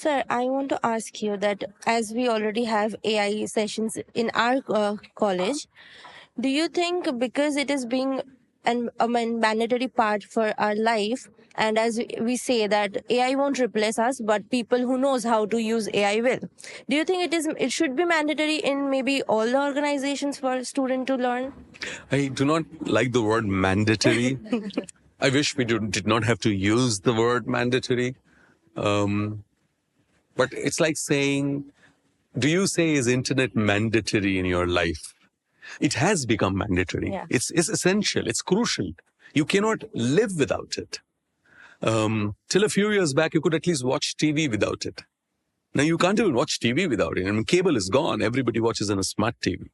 Sir, I want to ask you that as we already have AI sessions in our college, do you think because it is being a mandatory part for our life, and as we say that AI won't replace us, but people who knows how to use AI will. Do you think it should be mandatory in maybe all the organizations for a student to learn? I do not like the word mandatory. I wish we did not have to use the word mandatory. But it's like saying, do you say is internet mandatory in your life? It has become mandatory. Yeah. It's essential. It's crucial. You cannot live without it. Till a few years back, you could at least watch TV without it. Now you can't even watch TV without it. I mean, cable is gone. Everybody watches on a smart TV.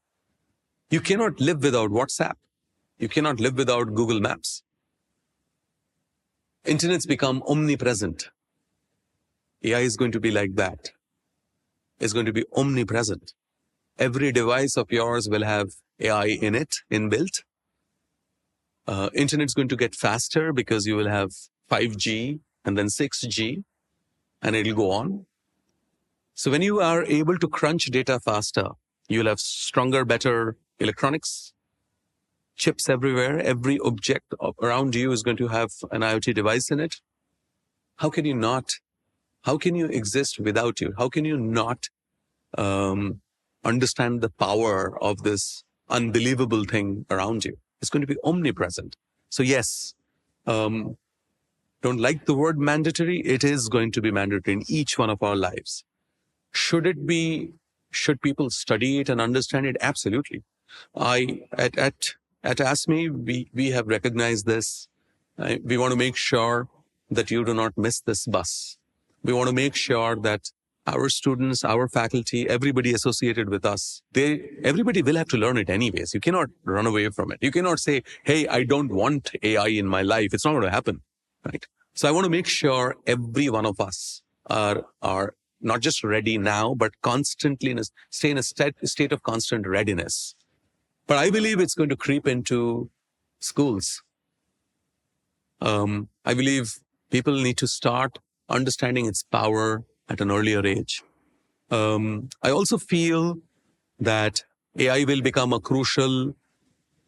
You cannot live without WhatsApp. You cannot live without Google Maps. Internet's become omnipresent. AI is going to be like that. It's going to be omnipresent. Every device of yours will have AI in it, inbuilt. Internet's going to get faster because you will have 5G and then 6G, and it'll go on. So when you are able to crunch data faster, you'll have stronger, better electronics, chips everywhere. Every object around you is going to have an IoT device in it. How can you exist without you? How can you not understand the power of this unbelievable thing around you? It's going to be omnipresent. So yes, don't like the word mandatory. It is going to be mandatory in each one of our lives. Should people study it and understand it? Absolutely. At ASMi, we have recognized this. We want to make sure that you do not miss this bus. We want to make sure that our students, our faculty, everybody associated with us, everybody will have to learn it anyways. You cannot run away from it. You cannot say, hey, I don't want AI in my life. It's not going to happen, right? So I want to make sure every one of us are not just ready now, but constantly stay in a state of constant readiness. But I believe it's going to creep into schools. I believe people need to start understanding its power at an earlier age. I also feel that AI will become a crucial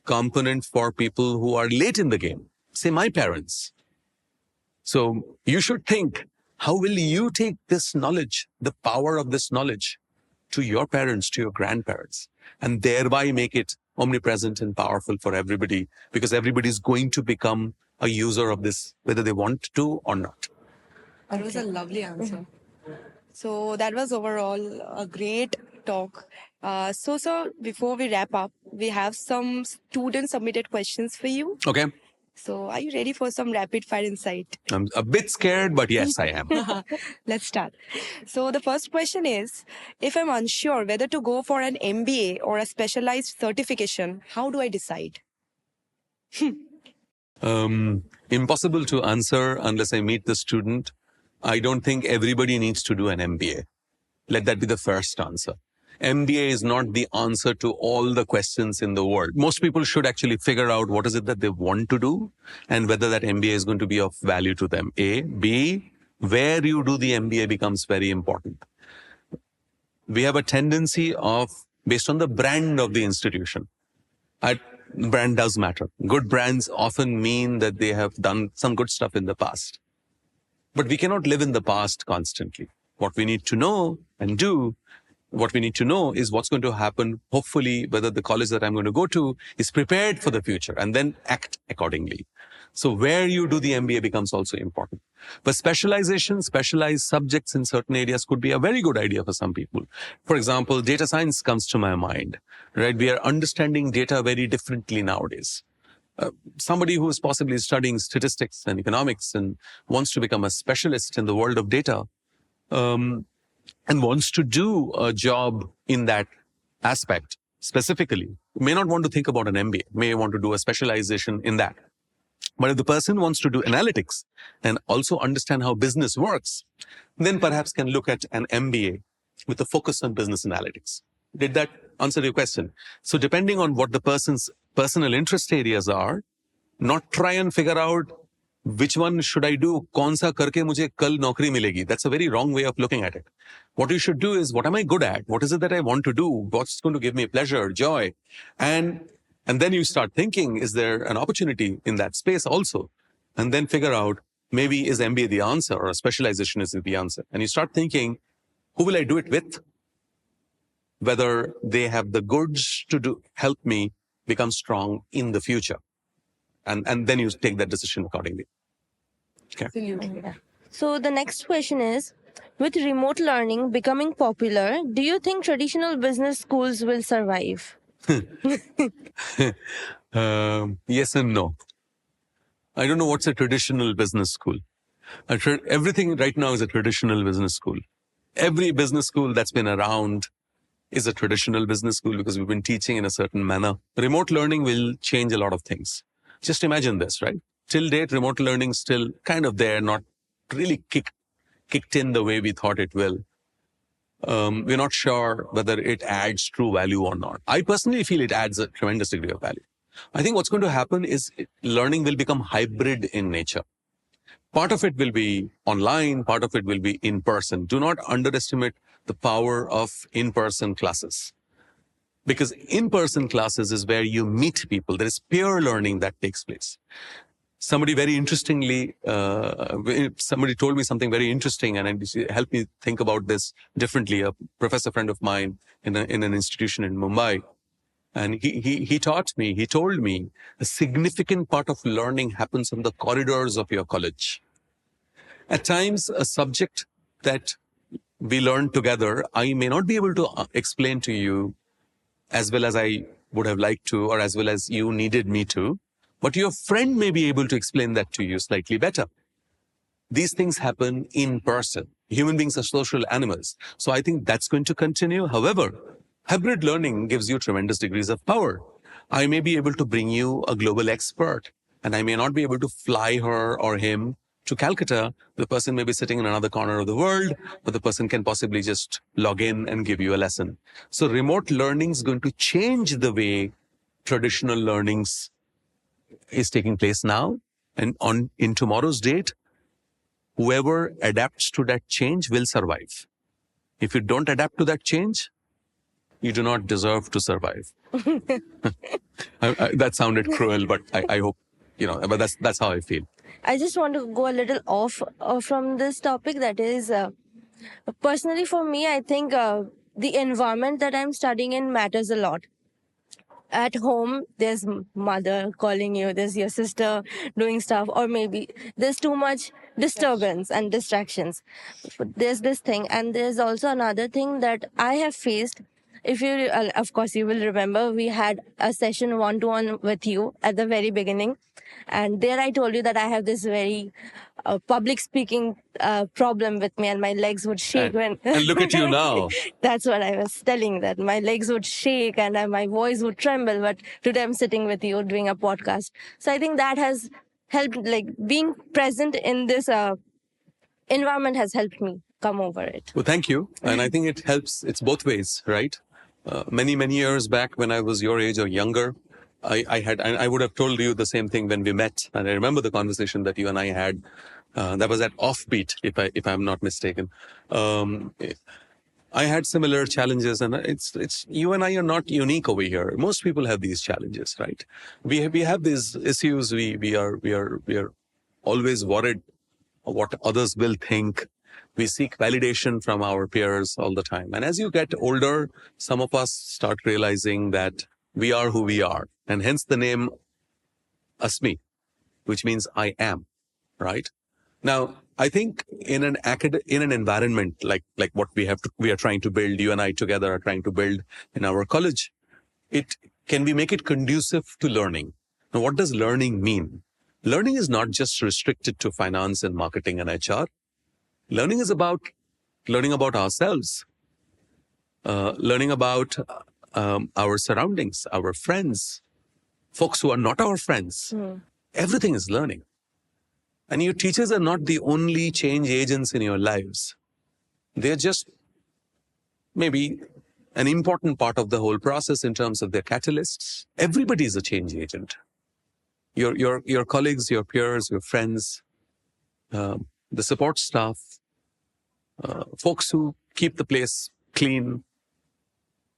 component for people who are late in the game, say my parents. So you should think, how will you take this knowledge, the power of this knowledge, to your parents, to your grandparents, and thereby make it omnipresent and powerful for everybody, because everybody is going to become a user of this, whether they want to or not. That was a lovely answer. So that was overall a great talk. So before we wrap up, we have some student submitted questions for you. Okay. So are you ready for some rapid fire insight? I'm a bit scared, but yes, I am. Let's start. So the first question is, if I'm unsure whether to go for an MBA or a specialized certification, how do I decide? Impossible to answer unless I meet the student. I don't think everybody needs to do an MBA. Let that be the first answer. MBA is not the answer to all the questions in the world. Most people should actually figure out what is it that they want to do and whether that MBA is going to be of value to them. A. B. Where you do the MBA becomes very important. We have a tendency based on the brand of the institution. Brand does matter. Good brands often mean that they have done some good stuff in the past. But we cannot live in the past constantly. What we need to know and do, what we need to know is what's going to happen, hopefully, whether the college that I'm going to go to is prepared for the future, and then act accordingly. So where you do the MBA becomes also important. But specialization, specialized subjects in certain areas could be a very good idea for some people. For example, data science comes to my mind, right? We are understanding data very differently nowadays. Somebody who is possibly studying statistics and economics and wants to become a specialist in the world of data, and wants to do a job in that aspect specifically, may not want to think about an MBA, may want to do a specialization in that. But if the person wants to do analytics and also understand how business works, then perhaps can look at an MBA with a focus on business analytics. Did that answer your question? So depending on what the person's personal interest areas are, not try and figure out which one should I do? कौन सा करके मुझे कल नौकरी मिलेगी? That's a very wrong way of looking at it. What you should do is, what am I good at? What is it that I want to do? What's going to give me pleasure, joy? And then you start thinking, is there an opportunity in that space also? And then figure out, maybe is MBA the answer, or a specialization is the answer? And you start thinking, who will I do it with? Whether they have the goods to help me become strong in the future. And then you take that decision accordingly. Okay. Absolutely. Yeah. So the next question is, with remote learning becoming popular, do you think traditional business schools will survive? Yes and no. I don't know what's a traditional business school. Everything right now is a traditional business school. Every business school that's been around is a traditional business school because we've been teaching in a certain manner. Remote learning will change a lot of things. Just imagine this, right? Till date, remote learning still kind of there, not really kicked in the way we thought it will. We're not sure whether it adds true value or not. I personally feel it adds a tremendous degree of value. I think what's going to happen is learning will become hybrid in nature. Part of it will be online, part of it will be in person. Do not underestimate the power of in-person classes. Because in-person classes is where you meet people. There is peer learning that takes place. Somebody very interestingly, somebody told me something very interesting, and it helped me think about this differently. A professor friend of mine in an institution in Mumbai, and he taught me, he told me, a significant part of learning happens on the corridors of your college. At times, a subject that we learn together, I may not be able to explain to you as well as I would have liked to, or as well as you needed me to, but your friend may be able to explain that to you slightly better. These things happen in person. Human beings are social animals. So I think that's going to continue. However, hybrid learning gives you tremendous degrees of power. I may be able to bring you a global expert, and I may not be able to fly her or him to Calcutta. The person may be sitting in another corner of the world, but the person can possibly just log in and give you a lesson. So remote learning is going to change the way traditional learnings is taking place now. And in tomorrow's date, whoever adapts to that change will survive. If you don't adapt to that change, you do not deserve to survive. That sounded cruel, but I hope, but that's how I feel. I just want to go a little off from this topic. That is, personally for me, I think the environment that I'm studying in matters a lot. At home, there's mother calling you, there's your sister doing stuff, or maybe there's too much disturbance and distractions. There's this thing, and there's also another thing that I have faced. If you, of course, you will remember, we had a session one-to-one with you at the very beginning, and there I told you that I have this very public speaking problem with me, and my legs would shake and look at you now. That's what I was telling, that my legs would shake and my voice would tremble. But today I'm sitting with you doing a podcast. So I think that has helped, like being present in this environment has helped me come over it. Well, thank you. And I think it helps. It's both ways, right? Many years back when I was your age or younger, I would have told you the same thing when we met. And I remember the conversation that you and I had. That was at Offbeat, if I'm not mistaken. I had similar challenges, and it's you and I are not unique over here. Most people have these challenges, right? We have these issues. We are always worried what others will think. We seek validation from our peers all the time. And as you get older, some of us start realizing that we are who we are, and hence the name ASMi, which means I am, right? Now, I think in an environment like what we are trying to build, you and I together are trying to build in our college, can we make it conducive to learning? Now, what does learning mean? Learning is not just restricted to finance and marketing and HR. Learning is about learning about ourselves, learning about our surroundings, our friends, folks who are not our friends. Everything is learning. And your teachers are not the only change agents in your lives. They're just maybe an important part of the whole process in terms of their catalysts. Everybody is a change agent. your colleagues, your peers, your friends, the support staff, folks who keep the place clean,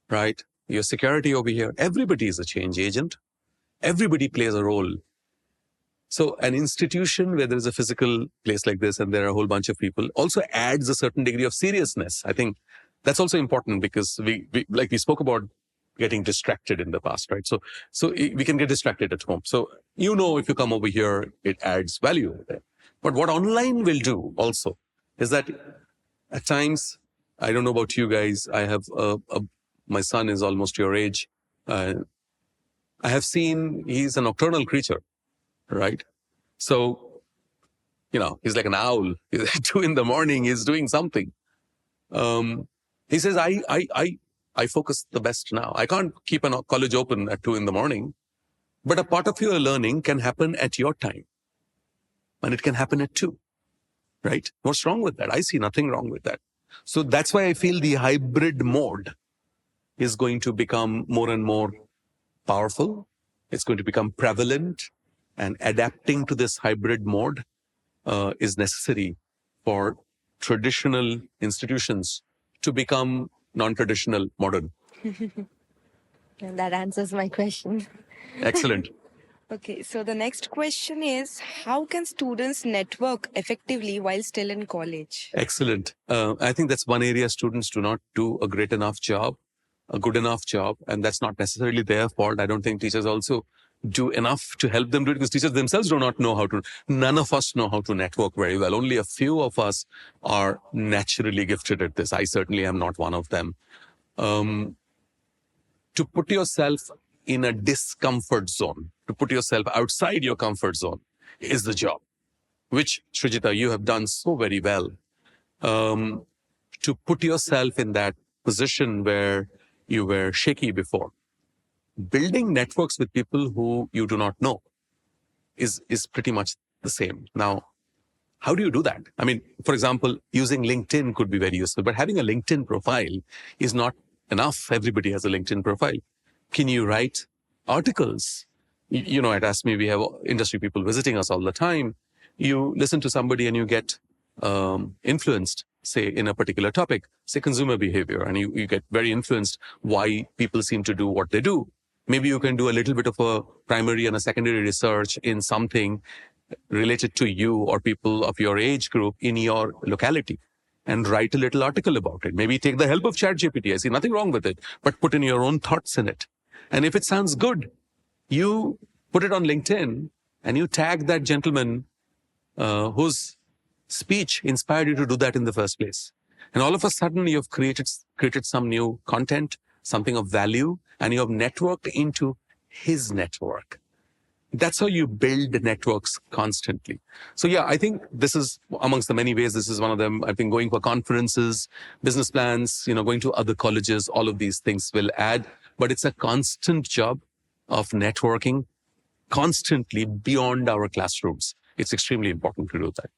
right? Your security over here, everybody is a change agent. Everybody plays a role. So an institution where there is a physical place like this and there are a whole bunch of people also adds a certain degree of seriousness. I think that's also important because we like we spoke about getting distracted in the past, right? So we can get distracted at home. So if you come over here, it adds value over there. But what online will do also is that at times, I don't know about you guys, I have my son is almost your age. I have seen he's a nocturnal creature, right? So, he's like an owl. At 2 a.m, he's doing something. He says, I focus the best now. I can't keep a college open at 2 a.m, but a part of your learning can happen at your time. And it can happen at 2, right? What's wrong with that? I see nothing wrong with that. So that's why I feel the hybrid mode is going to become more and more powerful. It's going to become prevalent, and adapting to this hybrid mode is necessary for traditional institutions to become non-traditional modern. And that answers my question. Excellent. Okay, so the next question is, how can students network effectively while still in college? Excellent. I think that's one area students do not do a good enough job, and that's not necessarily their fault. I don't think teachers also do enough to help them do it, because teachers themselves do not know how to. None of us know how to network very well. Only a few of us are naturally gifted at this. I certainly am not one of them. To put yourself in a discomfort zone, to put yourself outside your comfort zone is the job, which, Srijita, you have done so very well. To put yourself in that position where you were shaky before. Building networks with people who you do not know is pretty much the same. Now, how do you do that? I mean, for example, using LinkedIn could be very useful, but having a LinkedIn profile is not enough. Everybody has a LinkedIn profile. Can you write articles? At ASMi, we have industry people visiting us all the time. You listen to somebody and you get influenced, say, in a particular topic, say consumer behavior, and you get very influenced why people seem to do what they do. Maybe you can do a little bit of a primary and a secondary research in something related to you or people of your age group in your locality and write a little article about it. Maybe take the help of ChatGPT. I see nothing wrong with it, but put in your own thoughts in it. And if it sounds good, you put it on LinkedIn and you tag that gentleman whose speech inspired you to do that in the first place. And all of a sudden, you've created some new content, something of value, and you have networked into his network. That's how you build networks constantly. So yeah, I think this is amongst the many ways. This is one of them. I've been going for conferences, business plans, going to other colleges. All of these things will add, but it's a constant job of networking constantly beyond our classrooms. It's extremely important to do that.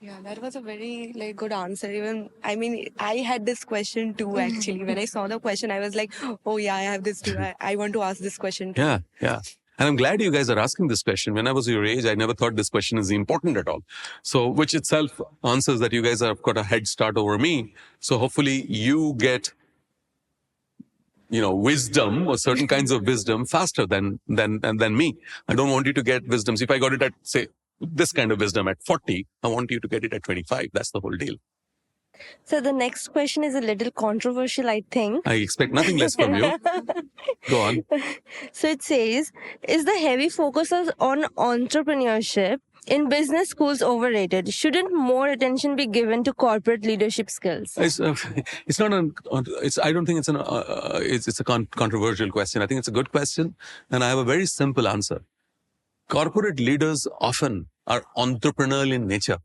Yeah, that was a very good answer. I had this question too, actually. When I saw the question, I was like, oh yeah, I have this too. I want to ask this question too. Yeah. And I'm glad you guys are asking this question. When I was your age, I never thought this question is important at all. So, which itself answers that you guys have got a head start over me. So hopefully you get, wisdom or certain kinds of wisdom faster than me. I don't want you to get wisdoms. If I got it at, say, this kind of wisdom at 40, I want you to get it at 25. That's the whole deal. So the next question is a little controversial, I think. I expect nothing less from you. Go on. So it says, is the heavy focus on entrepreneurship in business schools overrated? Shouldn't more attention be given to corporate leadership skills? I don't think it's a controversial question. I think it's a good question, and I have a very simple answer. Corporate leaders often are entrepreneurial in nature.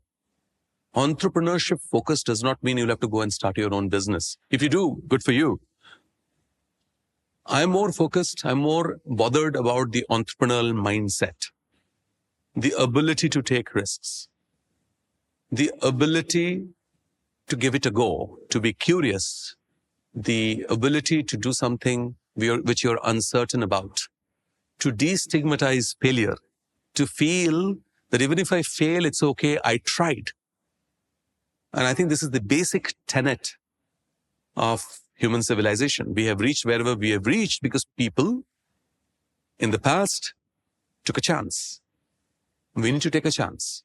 Entrepreneurship focus does not mean you'll have to go and start your own business. If you do, good for you. I'm more focused, I'm more bothered about the entrepreneurial mindset, the ability to take risks, the ability to give it a go, to be curious, the ability to do something which you're uncertain about, to destigmatize failure, to feel that even if I fail, it's okay, I tried. And I think this is the basic tenet of human civilization. We have reached wherever we have reached because people in the past took a chance. We need to take a chance.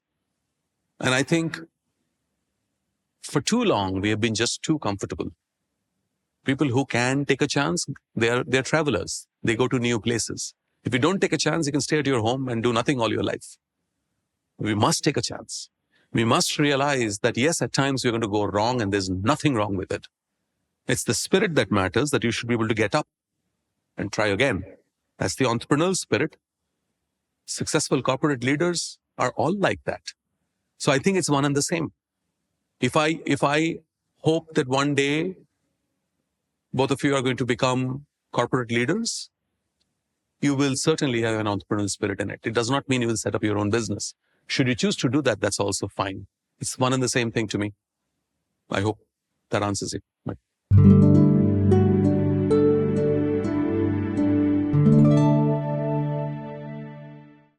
And I think for too long, we have been just too comfortable. People who can take a chance, they're travelers. They go to new places. If you don't take a chance, you can stay at your home and do nothing all your life. We must take a chance. We must realize that yes, at times we're going to go wrong and there's nothing wrong with it. It's the spirit that matters, that you should be able to get up and try again. That's the entrepreneurial spirit. Successful corporate leaders are all like that. So I think it's one and the same. If I hope that one day both of you are going to become corporate leaders, you will certainly have an entrepreneurial spirit in it. It does not mean you will set up your own business. Should you choose to do that, that's also fine. It's one and the same thing to me. I hope that answers it.